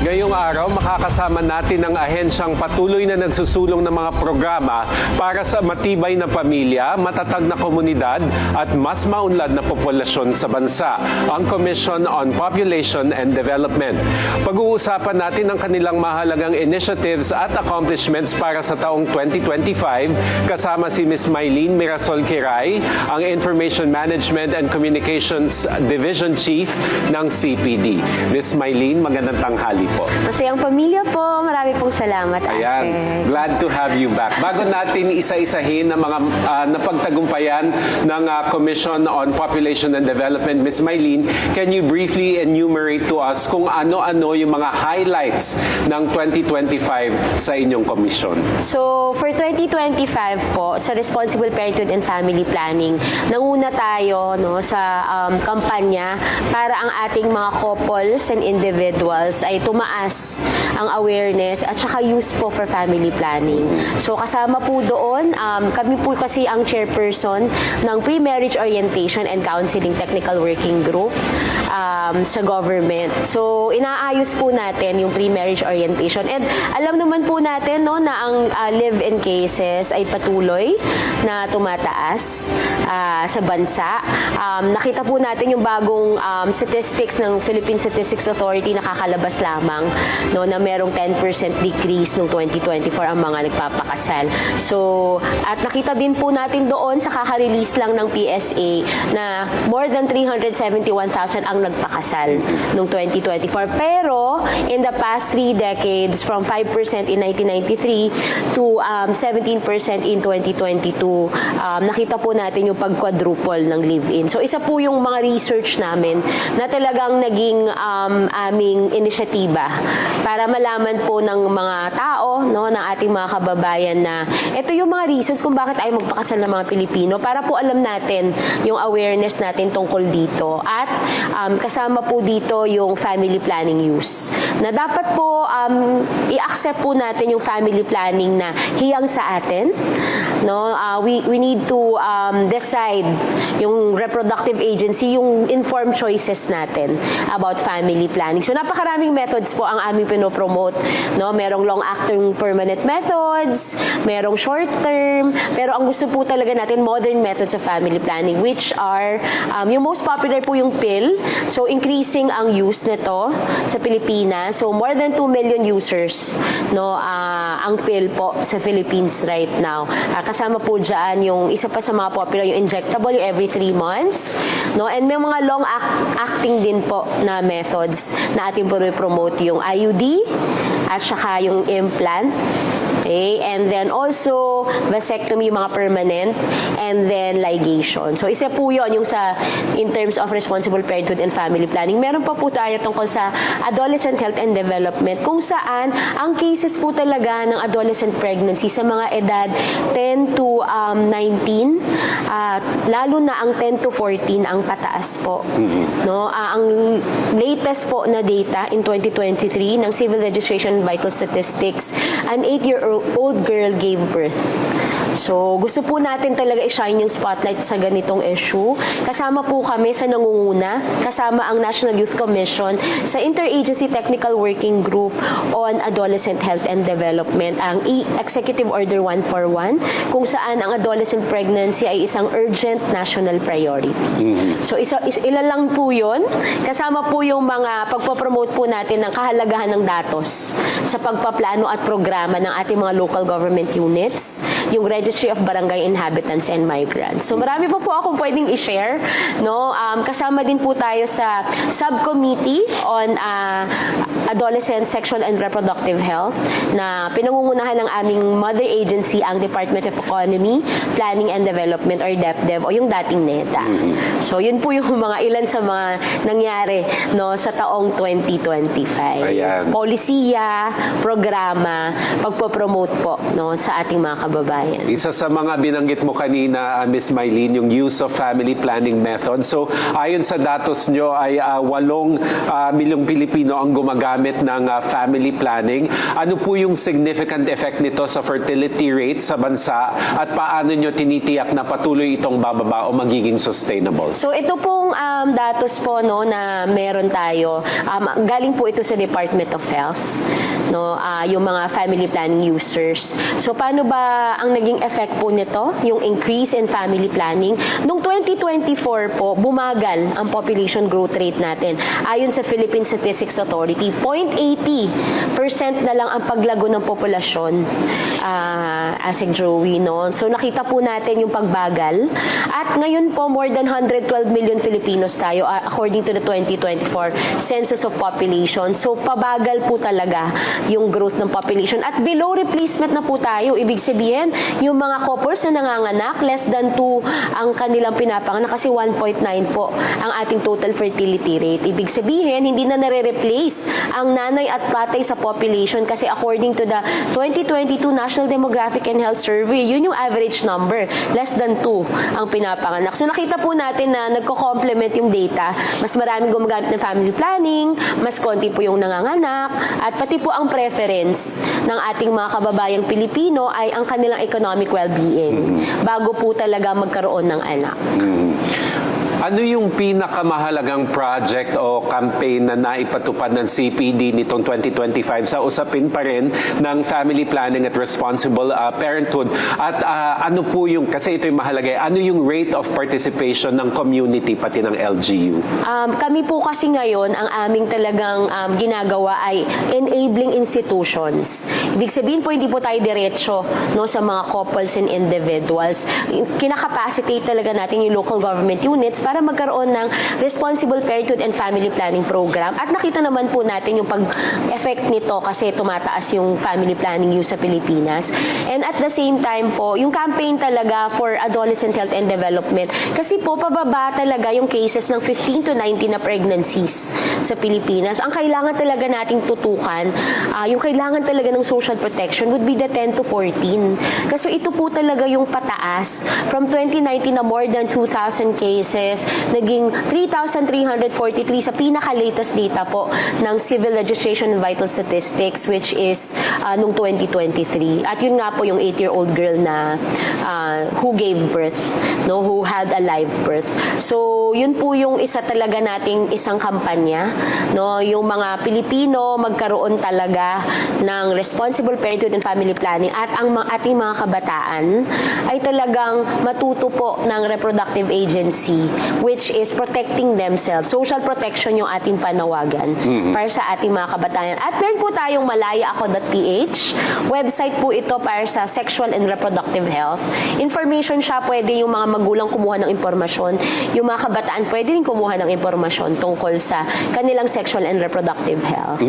Ngayong araw, makakasama natin ang ahensyang patuloy na nagsusulong ng mga programa para sa matibay na pamilya, matatag na komunidad at mas maunlad na populasyon sa bansa, ang Commission on Population and Development. Pag-uusapan natin ang kanilang mahalagang initiatives at accomplishments para sa taong 2025 kasama si Ms. Mylene Mirasol Kiray, ang Information Management and Communications Division Chief ng CPD. Ms. Mylene, magandang tanghali po. Masayang pamilya po. Marami pong salamat, Ayan, Ase. glad to have you back. Bago natin isa-isahin ang mga napagtagumpayan ng Commission on Population and Development, Ms. Mylene, can you briefly enumerate to us kung ano-ano yung mga highlights ng 2025 sa inyong komisyon? So, for 2025 po, sa Responsible Parenthood and Family Planning, nanguna tayo sa kampanya para ang ating mga couples and individuals ay tumaas ang awareness at saka use po for family planning. So, kasama po doon, kami po kasi ang chairperson ng Pre-Marriage Orientation and Counseling Technical Working Group sa government. So, inaayos po natin yung pre-marriage orientation. And alam naman po natin na ang live-in cases ay patuloy na tumataas sa bansa. Nakita po natin yung bagong statistics ng Philippine Statistics Authority na kakalabas lamang na merong 10% decrease noong 2024 ang mga nagpapakasal. So, at nakita din po natin doon sa kaka-release lang ng PSA na more than 371,000 ang nagpakasal noong 2024. Pero, in the past 3 decades, from 5% in 1993 to 17% in 2022, nakita po natin yung pag-quadruple ng live-in. So, isa po yung mga research namin na talagang naging aming inisyatiba para malaman po ng mga tao, ng ating mga kababayan na ito yung mga reasons kung bakit ayaw magpakasal ng mga Pilipino para po alam natin yung awareness natin tungkol dito. At kasama po dito yung family planning use. Na dapat po i-accept po natin yung family planning na hiyang sa atin. We need to decide yung reproductive agency, yung informed choices natin about family planning. So napakaraming methods po ang aming pinopromote. Merong long-acting permanent methods, merong short-term, pero ang gusto po talaga natin modern methods of family planning, which are yung most popular po yung pill. So increasing ang use nito sa Pilipinas. So more than 2 million users ang pill po sa Philippines right now. Kasama po dyan yung isa pa sa mga popular yung injectable, yung every 3 months. And may mga long-acting din po na methods na ating promote yung IUD at saka yung implant. Okay? And then also, vasectomy, mga permanent, and then ligation. So, isa po yun, yung in terms of responsible parenthood and family planning. Meron pa po tayo tungkol sa adolescent health and development, kung saan ang cases po talaga ng adolescent pregnancy sa mga edad 10 to 19, lalo na ang 10 to 14 ang pataas po. Ang latest po na data in 2023 ng Civil Registration and Vital Statistics, an 8-year-old girl gave birth. So, gusto po natin talaga i-shine yung spotlight sa ganitong issue. Kasama po kami sa nangunguna, kasama ang National Youth Commission sa Interagency Technical Working Group on Adolescent Health and Development, ang Executive Order 141, kung saan ang adolescent pregnancy ay isang urgent national priority. So, ilan lang po yun. Kasama po yung mga pagpopromote po natin ng kahalagahan ng datos sa pagpaplano at programa ng ating mga local government units, yung Registry of Barangay Inhabitants and Migrants. So marami po akong pwedeng i-share. Kasama din po tayo sa subcommittee on adolescent sexual and reproductive health na pinangungunahan ng aming mother agency, ang Department of Economy, Planning and Development or DepDev o yung dating NEDA. So yun po yung mga ilan sa mga nangyari sa taong 2025. Ayan. Polisiya, programa, pagpopromote po sa ating mga kababayan. Isa sa mga binanggit mo kanina, Ms. Mylene, yung use of family planning method. So, ayon sa datos nyo ay 8 milyong Pilipino ang gumagamit ng family planning. Ano po yung significant effect nito sa fertility rate sa bansa at paano nyo tinitiyak na patuloy itong bababa o magiging sustainable? So ito pong datos po no na meron tayo, galing po ito sa Department of Health, no, yung mga family planning users. So paano ba ang naging effect po nito, yung increase in family planning? Noong 2024 po, bumagal ang population growth rate natin. Ayon sa Philippine Statistics Authority, 0.80% na lang ang paglago ng populasyon, Asek Joey, no? So nakita po natin yung pagbagal. At ngayon po, more than 112 million Filipinos tayo according to the 2024 Census of Population. So pabagal po talaga yung growth ng population. At below replacement na po tayo. Ibig sabihin, yung mga couples na nanganganak, less than 2 ang kanilang pinapanganak kasi 1.9 po ang ating total fertility rate. Ibig sabihin, hindi na nare-replace ang nanay at tatay sa population kasi according to the 2022 National Demographic and Health Survey, yun yung average number. Less than 2 ang pinapanganak. So nakita po natin na nagko-complement yung data. Mas maraming gumagamit ng family planning, mas konti po yung nanganganak, at pati po ang preference ng ating mga kababayang Pilipino ay ang kanilang economic well-being bago po talaga magkaroon ng anak. Ano yung pinakamahalagang project o campaign na naipatupad ng CPD nitong 2025 sa usapin pa rin ng family planning at responsible parenthood? At ano po yung, kasi ito yung mahalaga, ano yung rate of participation ng community pati ng LGU? Kami po kasi ngayon, ang aming talagang ginagawa ay enabling institutions. Ibig sabihin po, hindi po tayo diretso no, sa mga couples and individuals. Kinakapacitate talaga natin yung local government units para magkaroon ng responsible parenthood and family planning program. At nakita naman po natin yung pag-effect nito kasi tumataas yung family planning use sa Pilipinas. And at the same time po, yung campaign talaga for adolescent health and development. Kasi po, pababa talaga yung cases ng 15 to 19 na pregnancies sa Pilipinas. Ang kailangan talaga nating tutukan, yung kailangan talaga ng social protection would be the 10 to 14. Kasi ito po talaga yung pataas. From 2019 na more than 2,000 cases, naging 3,343 sa pinaka-latest data po ng Civil Registration and Vital Statistics, which is nung 2023. At yun nga po yung 8-year-old girl na who gave birth, no, who had a live birth. So yun po yung isa talaga nating isang kampanya, no, yung mga Pilipino magkaroon talaga ng responsible parenthood and family planning at ang ating mga kabataan ay talagang matuto po ng reproductive agency, which is protecting themselves. Social protection yung ating panawagan para sa ating mga kabataan. At meron po tayong malayaako.ph. Website po ito para sa sexual and reproductive health. Information siya, pwede yung mga magulang kumuha ng impormasyon. Yung mga kabataan pwede rin kumuha ng impormasyon tungkol sa kanilang sexual and reproductive health.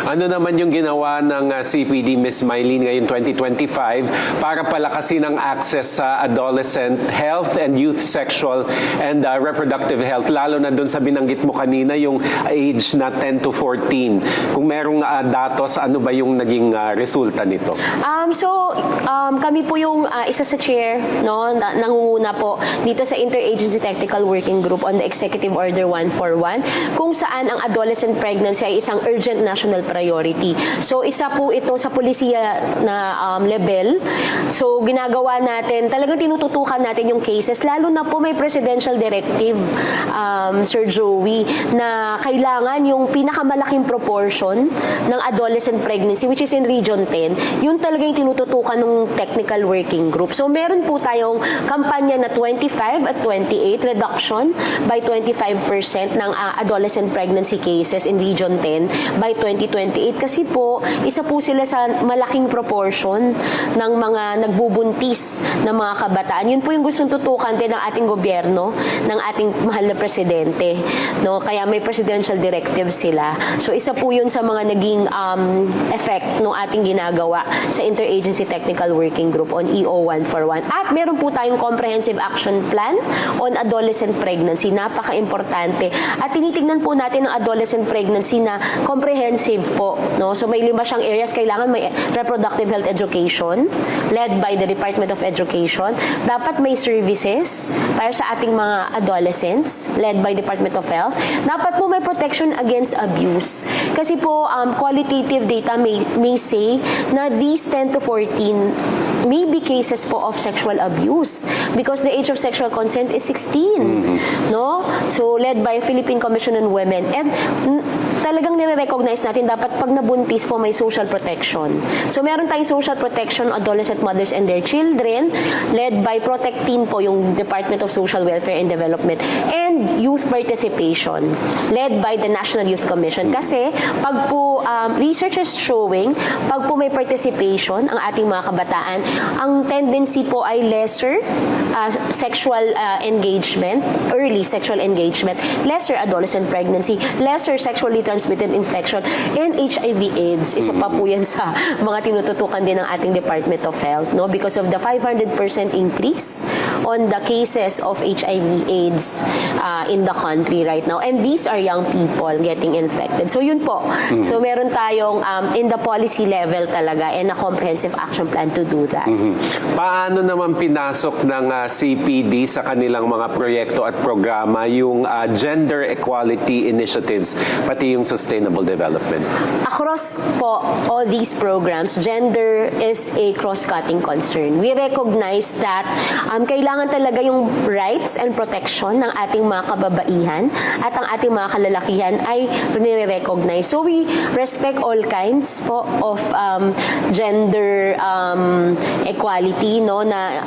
Ano naman yung ginawa ng CPD, Ms. Mylene, ngayon 2025 para palakasin ang access sa adolescent health and youth sexual and reproductive health, lalo na doon sa binanggit mo kanina, yung age na 10 to 14. Kung merong datos, ano ba yung naging resulta nito? Kami po yung isa sa chair, no, nangunguna po dito sa Interagency Technical Working Group on the Executive Order 141, kung saan ang adolescent pregnancy ay isang urgent national priority. So isa po ito sa polisiya na level. So ginagawa natin, talagang tinututukan natin yung cases, lalo na po may presidential directive, Sir Joey, na kailangan yung pinakamalaking proportion ng adolescent pregnancy, which is in Region 10, yun talaga yung tinututukan ng technical working group. So meron po tayong kampanya na 25 at 28, reduction by 25% ng adolescent pregnancy cases in Region 10 by 2028. Kasi po, isa po sila sa malaking proportion ng mga nagbubuntis ng mga kabataan. Yun po yung gustong tutukan din ng ating gobyerno ng ating mahal na presidente. No? Kaya may presidential directive sila. So isa po yun sa mga naging effect ng ating ginagawa sa Interagency Technical Working Group on EO 141. At meron po tayong comprehensive action plan on adolescent pregnancy. Napaka-importante. At tinitignan po natin ang adolescent pregnancy na comprehensive po. No? So may 5 siyang areas. Kailangan may reproductive health education led by the Department of Education. Dapat may services para sa ating mga adolescents led by Department of Health. Dapat po may protection against abuse. Kasi po, qualitative data may say na these 10 to 14 may be cases po of sexual abuse because the age of sexual consent is 16. No? So, led by Philippine Commission on Women. And talagang nire-recognize natin dapat pag nabuntis po may social protection. So, meron tayong social protection adolescent mothers and their children led by Protectin po yung Department of Social Welfare and Development and youth participation led by the National Youth Commission. Kasi pag po research is showing pag po may participation ang ating mga kabataan, ang tendency po ay lesser sexual engagement, early sexual engagement, lesser adolescent pregnancy, lesser sexually transmitted infection, and HIV/AIDS. Isa pa po yan sa mga tinututukan din ng ating Department of Health, no? Because of the 500% increase on the cases of HIV/AIDS in the country right now. And these are young people getting infected. So yun po. So meron tayong in the policy level talaga and a comprehensive action plan to do that. Paano naman pinasok ng CPD sa kanilang mga proyekto at programa yung gender equality initiatives, pati yung sustainable development? Across po all these programs, gender is a cross-cutting concern. We recognize that kailangan talaga yung rights and protection ng ating mga kababaihan at ang ating mga kalalakihan ay nire-recognize. So we respect all kinds po of gender equality, no, na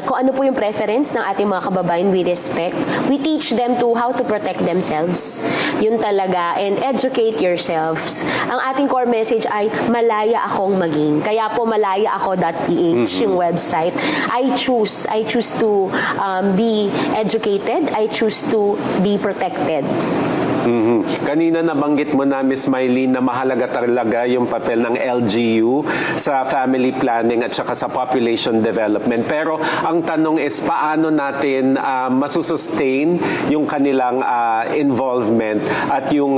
kung ano po yung preference ng ating mga kababayan, we respect. We teach them to how to protect themselves. Yun talaga. And educate yourselves. Ang ating core message ay malaya akong maging. Kaya po malayaako.ph yung website. I choose to be educated. I choose to be protected. Kanina nabanggit mo na, Ms. Mylene, na mahalaga talaga yung papel ng LGU sa family planning at saka sa population development. Pero ang tanong is, paano natin masusustain yung kanilang involvement at yung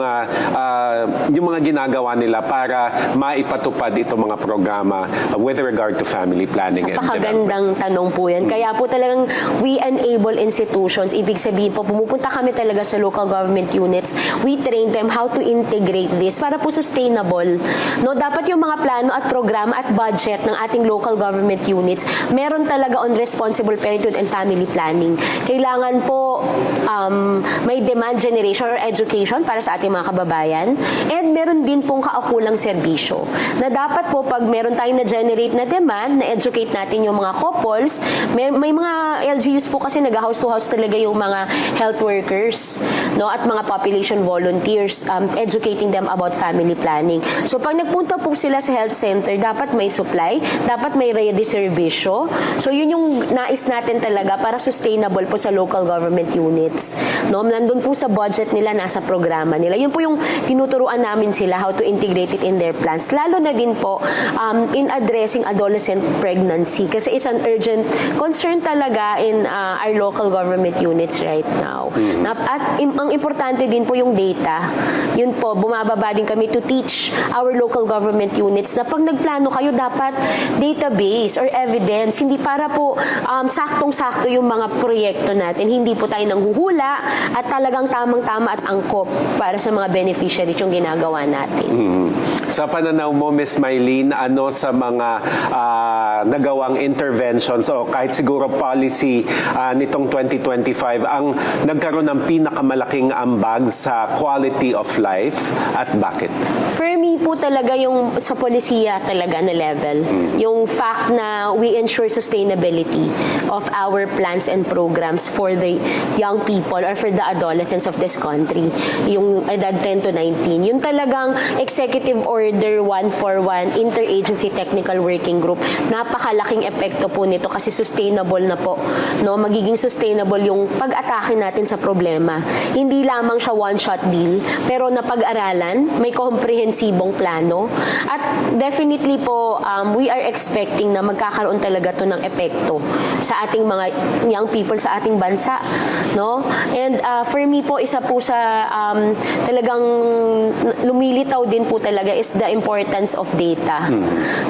mga ginagawa nila para maipatupad itong mga programa with regard to family planning and development? Napakagandang tanong po yan. Kaya po talagang we enable institutions. Ibig sabihin po, pumupunta kami talaga sa local government units. We train them how to integrate this para po sustainable. No, dapat yung mga plano at programa at budget ng ating local government units meron talaga on responsible parenthood and family planning. Kailangan po may demand generation or education para sa ating mga kababayan and meron din pong kaukulang serbisyo. Na dapat po pag meron tayong na-generate na demand, na-educate natin yung mga couples, may mga LGUs po kasi nag-house to house talaga yung mga health workers, no, at mga population volunteers, educating them about family planning. So pag nagpunta po sila sa health center, dapat may supply, dapat may ready serbisyo. So yun yung nais natin talaga para sustainable po sa local government units. No, nandun po sa budget nila, nasa programa nila. Yun po yung tinuturuan namin sila how to integrate it in their plans. Lalo na din po in addressing adolescent pregnancy kasi it's an urgent concern talaga in our local government units right now. At ang importante din po yung data. Yun po, bumababa din kami to teach our local government units na pag nagplano kayo, dapat database or evidence, hindi para po saktong-sakto yung mga proyekto natin. Hindi po tayo nanghuhula at talagang tamang-tama at angkop para sa mga beneficiaries yung ginagawa natin. Sa pananaw mo, Ms. Mylene, ano sa mga nagawang interventions o kahit siguro policy nitong 2025 ang nagkaroon ng pinakamalaking ambag sa quality of life at bakit? For me po talaga yung sa polisiya talaga na level. Yung fact na we ensure sustainability of our plans and programs for the young people or for the adolescents of this country. Yung edad 10 to 19. Yung talagang executive order Order 141 Interagency Technical Working Group. Napakalaking epekto po nito kasi sustainable na po. No? Magiging sustainable yung pag-atake natin sa problema. Hindi lamang siya one-shot deal, pero napag-aralan, may komprehensibong plano. At definitely po, we are expecting na magkakaroon talaga to ng epekto sa ating mga young people, sa ating bansa. No? And for me po, isa po sa talagang lumilitaw din po talaga is the importance of data.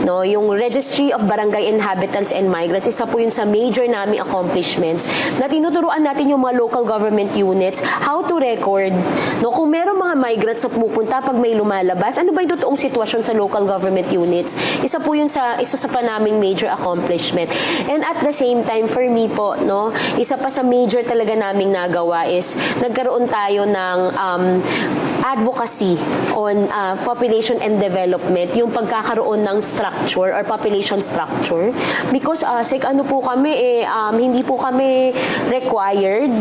No, yung Registry of Barangay Inhabitants and Migrants, isa po yun sa major naming accomplishments na tinuturuan natin yung mga local government units how to record. No, kung meron mga migrants na pumupunta pag may lumalabas, ano ba yung totoong sitwasyon sa local government units? Isa po yun sa isa sa pa naming major accomplishment. And at the same time, for me po, no, isa pa sa major talaga naming nagawa is nagkaroon tayo ng advocacy on population and development, yung pagkakaroon ng structure or population structure. Because, ano po kami, hindi po kami required.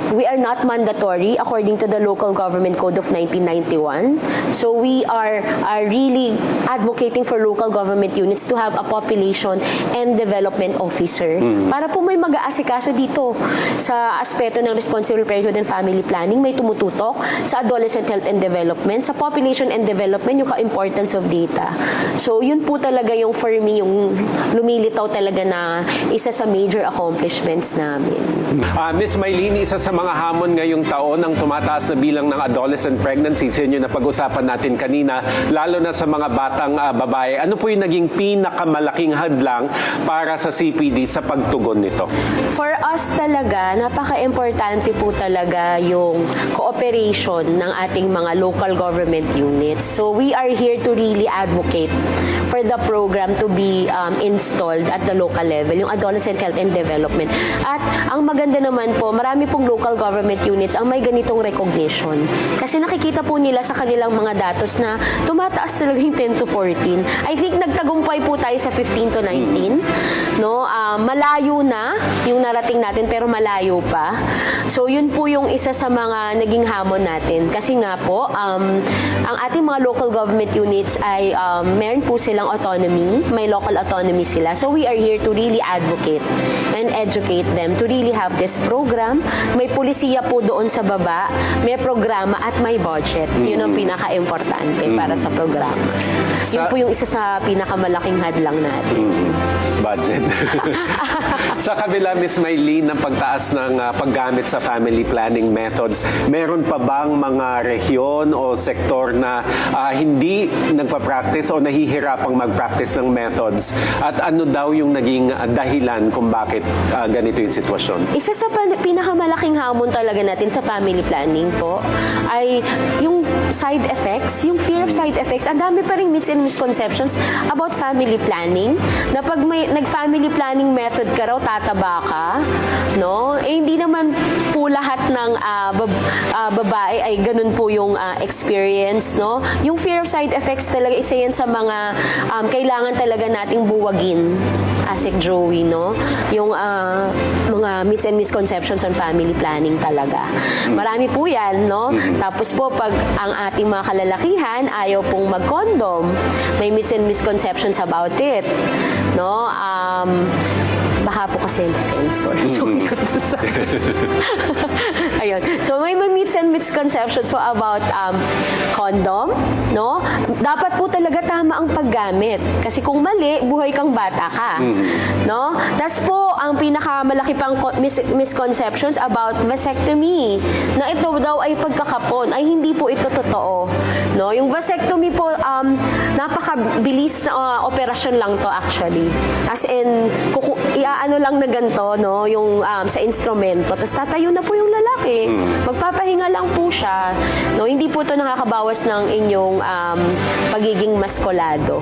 We are not mandatory according to the Local Government Code of 1991. So we are really advocating for local government units to have a population and development officer para po may mag-aasikaso dito sa aspeto ng responsible parenthood and family planning, may tumututok sa adolescent health and development, sa population and development, yung ka-importance of data. So yun po talaga yung for me, yung lumilitaw talaga na isa sa major accomplishments namin. Miss Mylene, isa sa mga hamon ngayong taon ang tumataas na bilang ng adolescent pregnancies. Yun yung napag-usapan natin kanina, lalo na sa mga batang babae. Ano po yung naging pinakamalaking hadlang para sa CPD sa pagtugon nito? For us talaga, napaka-importante po talaga yung cooperation ng ating mga local government units. So we are here to really advocate for the program to be installed at the local level, yung adolescent health and development. At ang maganda naman po, marami pong local government units ang may ganitong recognition. Kasi nakikita po nila sa kanilang mga datos na tumataas talaga yung 10 to 14. I think nagtagumpay po tayo sa 15 to 19. No? Malayo na yung narating natin pero malayo pa. So yun po yung isa sa mga naging hamon natin. Kasi nga po, ang ating mga local government units ay meron po silang autonomy, may local autonomy sila. So we are here to really advocate and educate them to really have this program. May pulisiya po doon sa baba, may programa at may budget. Yun ang pinaka-importante para sa programa. Yun po yung isa sa pinakamalaking hadlang natin. Budget. Sa kabila, Miss Mylene, ng pagtaas ng paggamit sa family planning methods, meron pa bang mga rehiyon o sektor na hindi nagpa-practice o nahihirapang mag-practice ng methods? At ano daw yung naging dahilan kung bakit ganito yung sitwasyon? Isa sa pinakamalaking hamon talaga natin sa family planning po ay yung side effects, yung fear of side effects. Ang dami pa rin myths and misconceptions about family planning na pag may nag-family planning method ka raw, tataba ka, no? Eh, hindi naman po lahat ng babae ay ganun po yung experience, no? Yung fear of side effects talaga, isa yan sa mga kailangan talaga nating buwagin. Asik Joey, no? Yung mga myths and misconceptions on family planning talaga. Marami po yan, no? Tapos po, pag ang ating mga kalalakihan ayaw pong mag-condom, may myths and misconceptions about it, no? Baka po kasi sensor. So, ayun. So, may myths and misconceptions po about condom, no? Dapat po talaga tama ang paggamit. Kasi kung mali, buhay kang bata ka. No? Tapos po, ang pinakamalaki pang misconceptions about vasectomy, na ito daw ay pagkakapon, ay hindi po ito totoo. No? Yung vasectomy po, napakabilis na operasyon lang to actually. As in, ano lang na ganito, no? Yung sa instrumento. Tapos tatayo na po yung lalaki. Magpapahinga lang po siya. No? Hindi po ito nakakabawas ng inyong pagiging maskulado.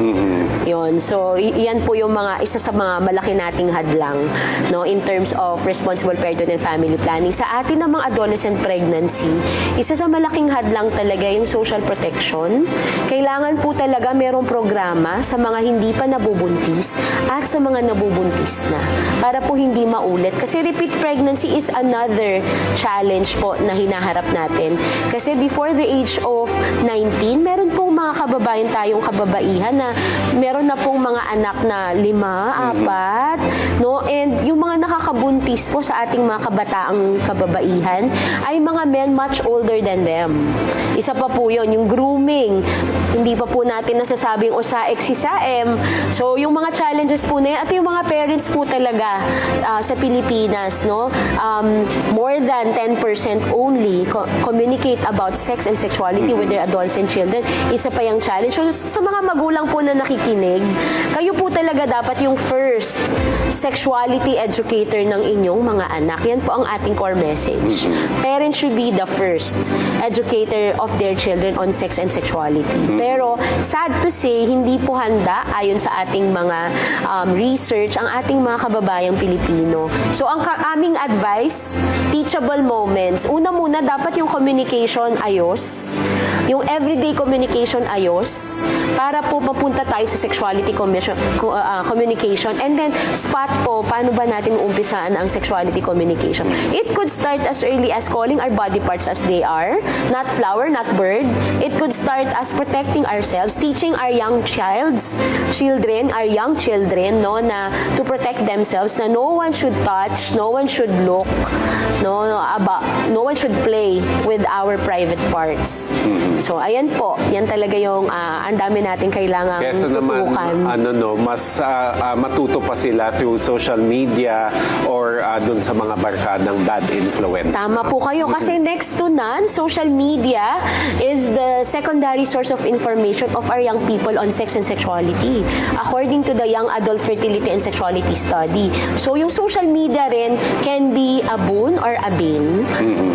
Yun. So, yan po yung isa sa mga malaki nating hadlang, no? In terms of responsible parenthood and family planning. Sa atin namang adolescent pregnancy, isa sa malaking hadlang talaga yung social protection. Kailangan po talaga merong programa sa mga hindi pa nabubuntis at sa mga nabubuntis na para po hindi maulit. Kasi repeat pregnancy is another challenge challenge po na hinaharap natin. Kasi before the age of 19, meron pong mga kababayan tayong kababaihan na meron na pong mga anak na 5, 4, no? And yung mga nakakabuntis po sa ating mga kabataang kababaihan ay mga men much older than them. Isa pa po yun, yung grooming. Hindi pa po natin nasasabing o saek si saem. So, yung mga challenges po na yan, at yung mga parents po talaga sa Pilipinas, no? More than 10% only communicate about sex and sexuality with their adolescent children. Isa pa yung challenge. So, sa mga magulang po na nakikinig, kayo po talaga dapat yung first sexuality educator ng inyong mga anak. Yan po ang ating core message. Parents should be the first educator of their children on sex and sexuality. Pero, sad to say, hindi po handa ayon sa ating mga research ang ating mga kababayang Pilipino. So, ang aming advice, teachable moments. Una muna, dapat yung communication ayos. Yung everyday communication ayos para po mapunta tayo sa sexuality communication. And then, spot po, paano ba natin uumpisaan ang sexuality communication? It could start as early as calling our body parts as they are, not flower, not bird. It could start as protecting ourselves, teaching our young children, no, na to protect themselves, na no one should touch, no one should look, no one should play with our private parts. So, ayan po. Yan talaga yung ang dami natin kailangang Kesa naman, tutukan. mas matuto pa sila through social media or dun sa mga barkadang bad influence. Tama po kayo. Kasi next to none, social media is the secondary source of information of our young people on sex and sexuality. According to the Young Adult Fertility and Sexuality Study. So, yung social media rin can be a boon or a bane.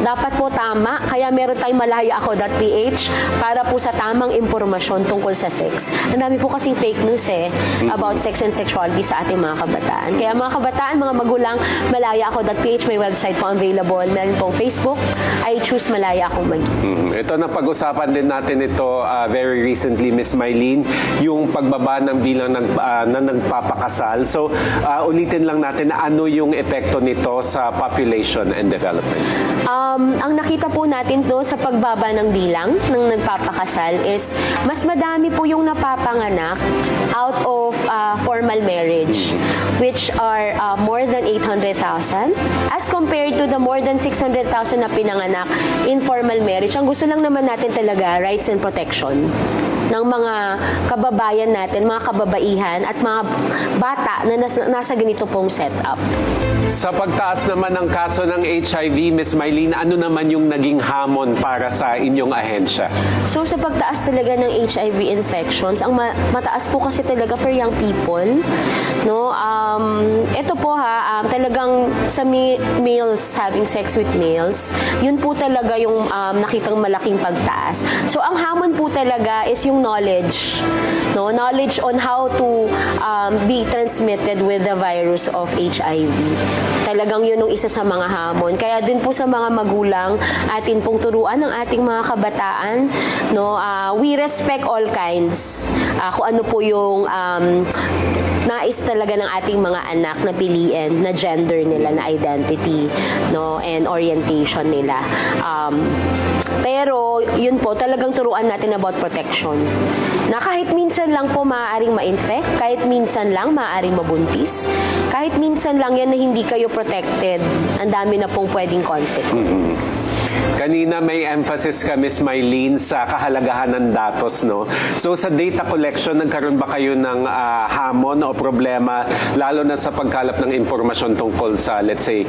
Dapat po tama. Kaya meron tayong malayaako.ph para po sa tamang impormasyon tungkol sa sex. Ang dami po kasing fake news about sex and sexuality sa ating mga kabataan. Kaya mga kabataan, mga magulang, malayaako.ph, may website po available. Meron pong Facebook, I choose Malaya Ako Mag. Ito na pag-usapan din natin ito very recently, Miss Mylene, yung pagbaba ng bilang na nagpapakasal. So, ulitin lang natin na ano yung epekto nito sa population and development. Ang nakita po natin sa pagbaba ng bilang ng nagpapakasal is mas madami po yung napapanganak out of formal marriage, which are more than 800,000 as compared to the more than 600,000 na pinanganak in formal marriage. Ang gusto lang naman natin talaga, rights and protection ng mga kababayan natin, mga kababaihan at mga bata na nasa ganito pong setup. Sa pagtaas naman ng kaso ng HIV, Miss Mylene, ano naman yung naging hamon para sa inyong ahensya? So sa pagtaas talaga ng HIV infections, ang mataas po kasi talaga for young people, no? Ito po talagang sa males having sex with males, yun po talaga yung nakitang malaking pagtaas. So ang hamon po talaga is yung knowledge, no? Knowledge on how to be transmitted with the virus of HIV. Talagang yun yung isa sa mga hamon. Kaya din po sa mga magulang, atin pong turuan ng ating mga kabataan, no? We respect all kinds. Kung ano po yung nais talaga ng ating mga anak na piliin, na gender nila, na identity, no? And orientation nila. Pero yun po, talagang turuan natin about protection. Na kahit minsan lang po maaaring ma-infect, kahit minsan lang maaaring mabuntis, kahit minsan lang yan na hindi kayo protected, ang dami na pong pwedeng consequence. Kanina may emphasis ka, Miss Mylene, sa kahalagahan ng datos, no? So sa data collection, nagkaroon ba kayo ng hamon o problema, lalo na sa pagkalap ng impormasyon tungkol sa, let's say,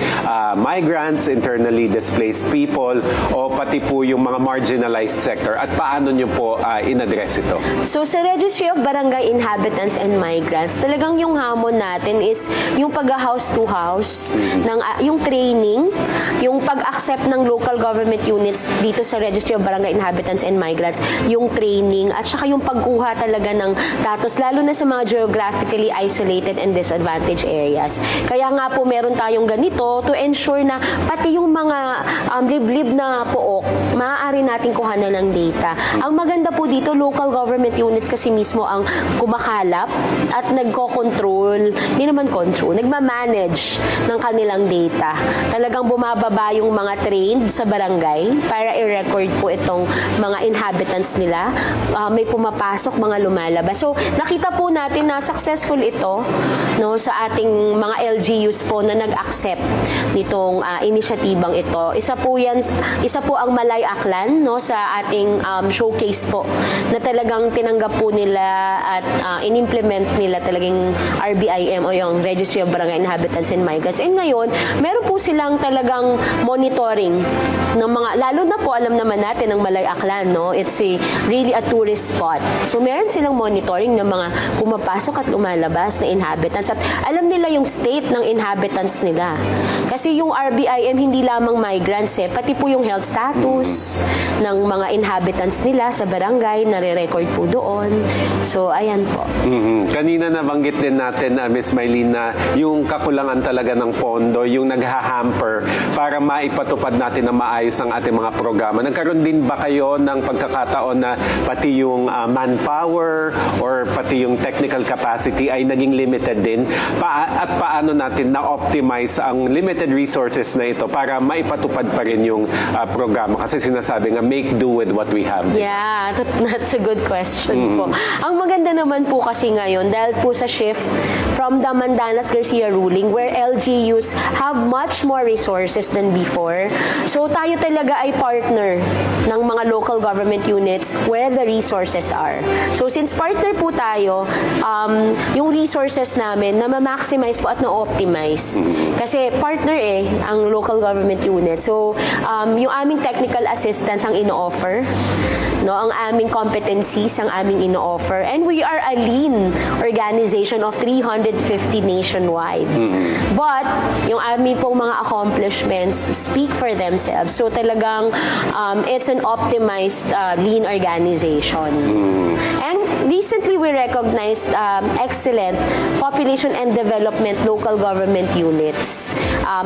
migrants, internally displaced people, o pati po yung mga marginalized sector? At paano nyo po in-address ito? So sa Registry of Barangay Inhabitants and Migrants, talagang yung hamon natin is yung pag-house to house, ng, yung training, yung pag-accept ng local government government units dito sa Registry of Barangay Inhabitants and Migrants, yung training at saka yung pagkuha talaga ng datos, lalo na sa mga geographically isolated and disadvantaged areas. Kaya nga po meron tayong ganito to ensure na pati yung mga liblib na pook, maaari nating kuhanan ng data. Ang maganda po dito, local government units kasi mismo ang kumakalap at nagko-control, hindi naman control, nagmamanage ng kanilang data. Talagang bumababa yung mga trained sa barangay para i-record po itong mga inhabitants nila. May pumapasok, mga lumalabas. So, nakita po natin na successful ito, no, sa ating mga LGUs po na nag-accept nitong inisyatibang ito. Isa po ang Malay Aklan, no, sa ating showcase po na talagang tinanggap po nila at in-implement nila talagang RBIM o yung Registry of Barangay Inhabitants and Migrants. And ngayon, meron po silang talagang monitoring ng mga, lalo na po alam naman natin ng Malay Aklan, no? It's really a tourist spot. So meron silang monitoring ng mga pumapasok at lumalabas na inhabitants at alam nila yung state ng inhabitants nila. Kasi yung RBIM hindi lamang migrants pati po yung health status ng mga inhabitants nila sa barangay, nare-record po doon. So ayan po. Kanina nabanggit din natin, Ms. Mylene, na yung kakulangan talaga ng pondo, yung naghahamper para maipatupad natin na maayos ang ating mga programa. Nagkaroon din ba kayo ng pagkakataon na pati yung manpower or pati yung technical capacity ay naging limited din? At paano natin na-optimize ang limited resources na ito para maipatupad pa rin yung programa? Kasi sinasabi nga, make do with what we have. Yeah, that's a good question po. Ang maganda naman po kasi ngayon, dahil po sa shift from the Mandanas-Garcia ruling where LGUs have much more resources than before. So tayo talaga ay partner ng mga local government units where the resources are. So since partner po tayo, yung resources namin na ma-maximize po at na-optimize. Kasi partner ang local government unit. So yung aming technical assistance ang ino-offer, no, ang aming competencies ang aming ino-offer, and we are a lean organization of 350 nationwide. But yung aming pong mga accomplishments speak for themselves. So talagang it's an optimized lean organization. And recently we recognized excellent population and development local government units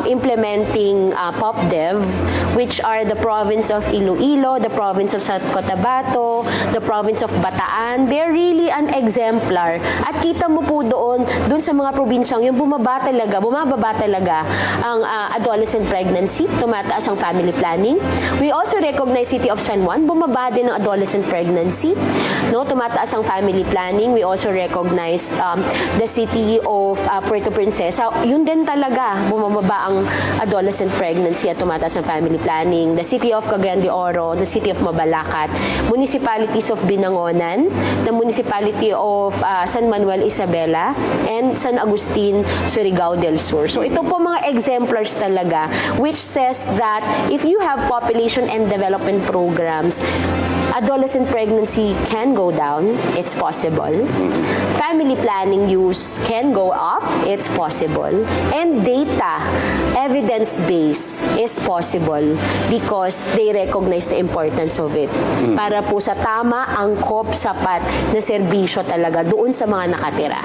implementing POPDEV, which are the province of Iloilo, the province of South Cotabato, the province of Bataan. They're really an exemplar. At kita mo po doon sa mga probinsyang yung bumababa talaga ang adolescent pregnancy, tumataas ang family planning. We also recognize City of San Juan, bumaba din ang adolescent pregnancy, no, tumataas ang family planning. We also recognized the City of Puerto Princesa. Yun din talaga, bumababa ang adolescent pregnancy at tumataas ang family planning. The City of Cagayan de Oro, the City of Mabalacat, municipalities of Binangonan, the municipality of San Manuel Isabela, and San Agustin, Surigao del Sur. So ito po mga exemplars talaga, which says that if you have population and development programs, adolescent pregnancy can go down, it's possible. Family planning use can go up, it's possible. And data, evidence-based is possible because they recognize the importance of it. Para po sa tama, angkop, sapat na serbisyo talaga doon sa mga nakatira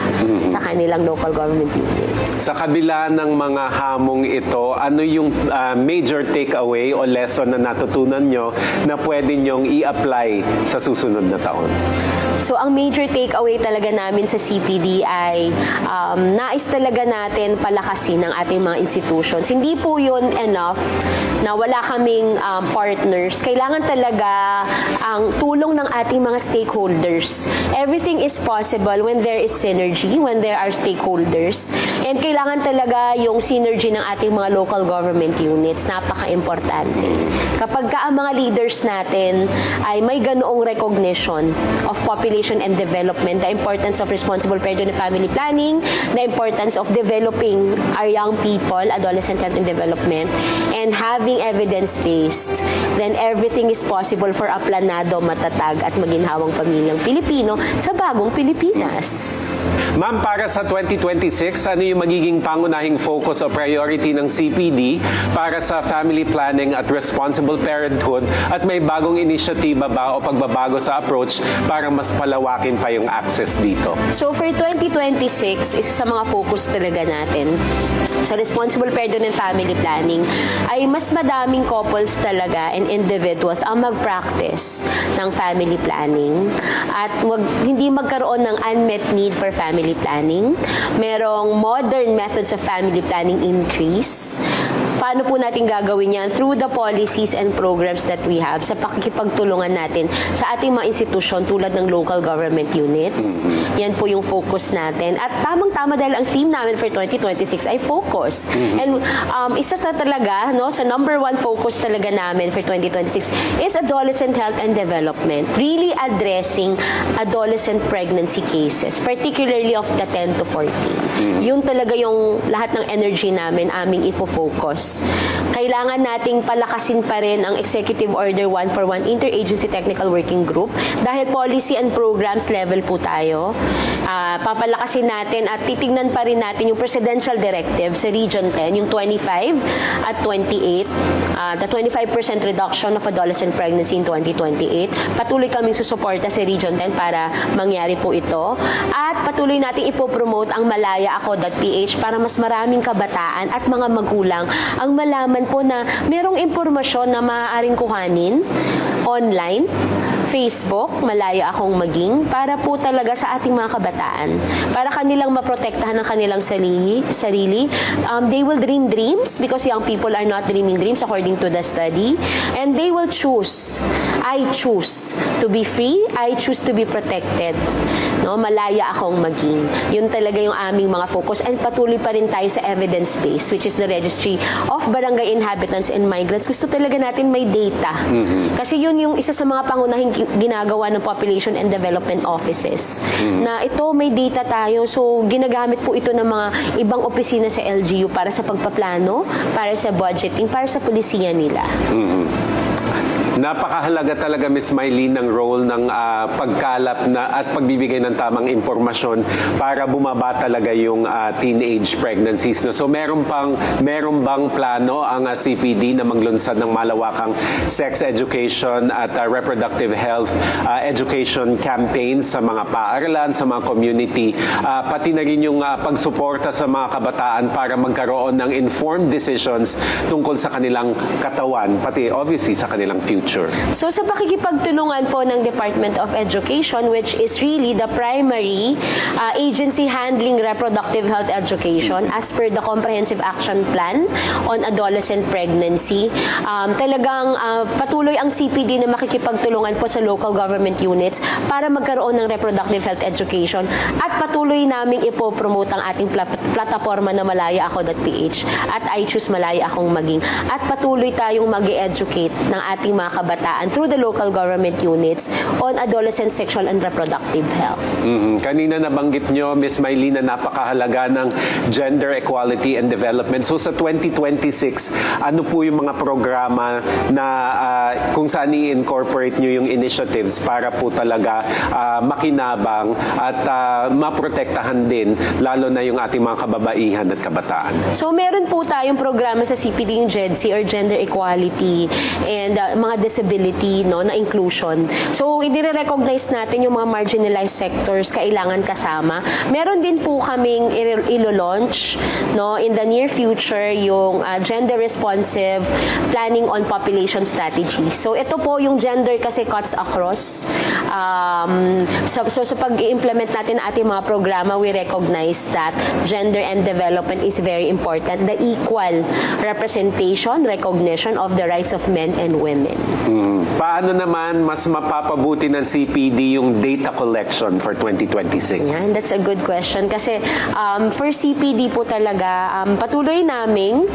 sa kanilang local government units. Sa kabila ng mga hamong ito, ano yung major takeaway o lesson na natutunan nyo na pwede nyong i-apply sa susunod na taon? So, ang major takeaway talaga namin sa CPD ay nais talaga natin palakasin ang ating mga institutions. Hindi po yun enough na wala kaming partners. Kailangan talaga ang tulong ng ating mga stakeholders. Everything is possible when there is synergy, when there are stakeholders. And kailangan talaga yung synergy ng ating mga local government units. Napaka-importante. Kapag ka ang mga leaders natin ay may ganoong recognition of population population and development, the importance of responsible parenthood and family planning, the importance of developing our young people, adolescent health and development, and having evidence-based, then everything is possible for a planado, matatag at maginhawang pamilyang Pilipino sa bagong Pilipinas. Ma'am, para sa 2026, ano yung magiging pangunahing focus o priority ng CPD para sa family planning at responsible parenthood, at may bagong inisyatiba ba o pagbabago sa approach para mas palawakin pa yung access dito? So for 2026, isa sa mga focus talaga natin sa responsible parenthood and family planning ay mas madaming couples talaga and individuals ang mag-practice ng family planning at hindi magkaroon ng unmet need for family planning. Merong modern methods of family planning increase. Paano po natin gagawin yan? Through the policies and programs that we have sa pakikipagtulungan natin sa ating mga institusyon tulad ng local government units. Yan po yung focus natin. At tamang-tama dahil ang theme namin for 2026 ay focus. And isa sa talaga, no, sa number one focus talaga namin for 2026 is adolescent health and development. Really addressing adolescent pregnancy cases, particularly of the 10 to 14. Yun talaga yung lahat ng energy namin, aming ifo-focus. Kailangan nating palakasin pa rin ang Executive Order 141 Interagency Technical Working Group dahil policy and programs level po tayo. Papalakasin natin at titignan pa rin natin yung Presidential Directive sa Region 10, yung 25 at 28, the 25% reduction of adolescent pregnancy in 2028. Patuloy kaming susuporta sa Region 10 para mangyari po ito. At patuloy nating ipopromote ang malayaaako.ph para mas maraming kabataan at mga magulang ang malaman po na merong impormasyon na maaaring kuhanin online, Facebook, Malaya Akong Maging, para po talaga sa ating mga kabataan. Para kanilang maprotektahan ang kanilang sarili. They will dream dreams because young people are not dreaming dreams according to the study. And they will choose. I choose to be free. I choose to be protected. No, Malaya Akong Maging. Yun talaga yung aming mga focus. And patuloy pa rin tayo sa evidence-based, which is the Registry of Barangay Inhabitants and Migrants. Gusto talaga natin may data. Kasi yun yung isa sa mga pangunahing ginagawa ng Population and Development Offices. Na ito, may data tayo. So, ginagamit po ito ng mga ibang opisina sa LGU para sa pagpaplano, para sa budgeting, para sa pulisiya nila. Napakahalaga talaga, Ms. Mylene, ng role ng pagkalap at pagbibigay ng tamang impormasyon para bumaba talaga yung teenage pregnancies. No? So meron bang plano ang CPD na maglunsad ng malawakang sex education at reproductive health education campaign sa mga paaralan, sa mga community, pati na rin yung pagsuporta sa mga kabataan para magkaroon ng informed decisions tungkol sa kanilang katawan, pati obviously sa kanilang future? So sa pakikipagtulungan po ng Department of Education, which is really the primary agency handling reproductive health education as per the Comprehensive Action Plan on Adolescent Pregnancy, talagang patuloy ang CPD na makikipagtulungan po sa local government units para magkaroon ng reproductive health education at patuloy naming ipopromote ang ating plataforma na malayaaako.ph at I Choose Malaya Akong Maging at patuloy tayong mag-educate ng ating mga kabataan through the local government units on adolescent sexual and reproductive health. Kanina nabanggit nyo, Ms. Mylene, na napakahalaga ng gender equality and development. So sa 2026, ano po yung mga programa na kung saan i-incorporate nyo yung initiatives para po talaga makinabang at maprotektahan din lalo na yung ating mga kababaihan at kabataan? So meron po tayong programa sa CPD, yung GEDC or Gender Equality and mga disability, no, na inclusion. So i-recognize natin yung mga marginalized sectors, kailangan kasama. Meron din po kaming ilo-launch, no, in the near future yung gender responsive planning on population strategies. So ito po yung gender kasi cuts across. So sa pag-i-implement natin ang ating mga programa, we recognize that gender and development is very important. The equal representation, recognition of the rights of men and women. Paano naman mas mapapabuti ng CPD yung data collection for 2026? Yan, that's a good question. Kasi for CPD po talaga, patuloy naming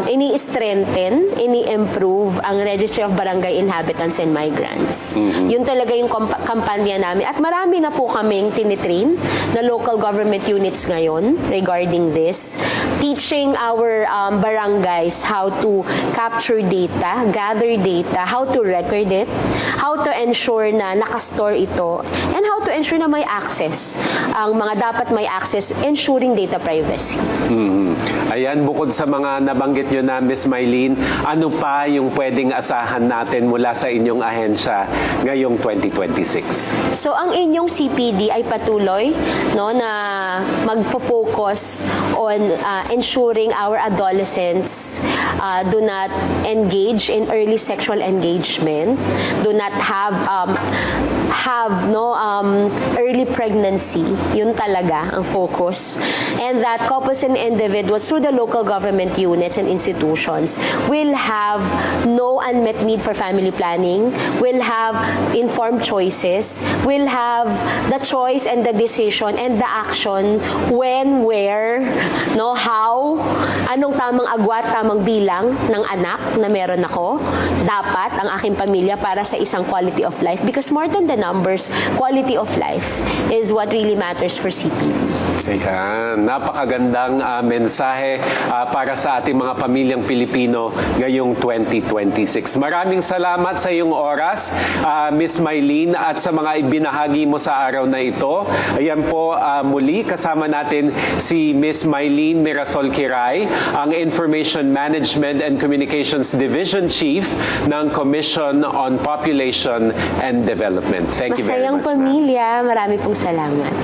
ini-strengthen, ini-improve ang Registry of Barangay Inhabitants and Migrants. Yun talaga yung kampanya namin. At marami na po kaming tinitrain na local government units ngayon regarding this. Teaching our barangays how to capture data, gather data, how to record it, how to ensure na nakastore ito, and how to ensure na may access. Ang mga dapat may access, ensuring data privacy. Ayan, bukod sa mga nabanggit nyo na, Ms. Mylene, ano pa yung pwedeng asahan natin mula sa inyong ahensya ngayong 2026? So ang inyong CPD ay patuloy na magfo-focus on ensuring our adolescents do not engage in early sexual engagement, do not have early pregnancy. Yun talaga ang focus. And that couples and individuals through the local government units and institutions will have no unmet need for family planning, will have informed choices, will have the choice and the decision and the action when, where, how, anong tamang agwat, tamang bilang ng anak na meron ako, dapat ang aking pamilya para sa isang quality of life. Because more than the numbers, quality of life is what really matters for CPD. Ayan, napakagandang mensahe para sa ating mga pamilyang Pilipino ngayong 2026. Maraming salamat sa iyong oras, Ms. Mylene, at sa mga ibinahagi mo sa araw na ito. Ayan po, muli kasama natin si Ms. Mylene Mirasol Kiray, ang Information Management and Communications Division Chief ng Commission on Population and Development. Thank you very Masayang much, ma'am. pamilya, marami pong salamat.